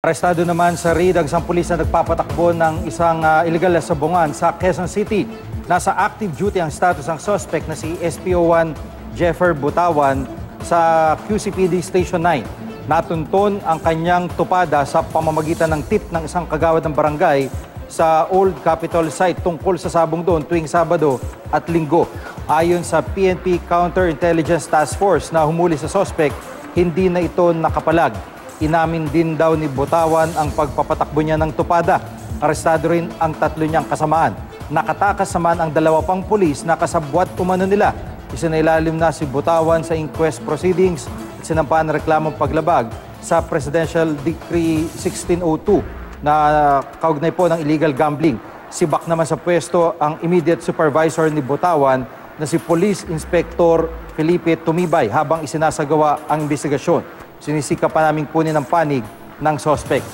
Arestado naman sa RID ang isang pulis na nagpapatakbo ng isang illegal na sabungan sa Quezon City. Nasa active duty ang status ng suspect na si SPO1 Jeffer Butawan sa QCPD Station 9. Natunton ang kanyang tupada sa pamamagitan ng tip ng isang kagawad ng barangay sa Old Capitol site tungkol sa sabong doon tuwing Sabado at Linggo. Ayon sa PNP Counterintelligence Task Force na humuli sa suspect, hindi na ito nakapalag. Inamin din daw ni Butawan ang pagpapatakbo niya ng tupada. Arestado rin ang tatlo niyang kasamaan. Nakatakas naman ang dalawa pang pulis na kasabwat umano nila. Isinailalim na si Butawan sa inquest proceedings at sinampahan ng reklamong paglabag sa Presidential Decree 1602 na kaugnay po ng illegal gambling. Sibak naman sa pwesto ang immediate supervisor ni Butawan na si Police Inspector Felipe Tumibay habang isinasagawa ang investigasyon. Sinisika pa naming kunin ang panig ng suspect.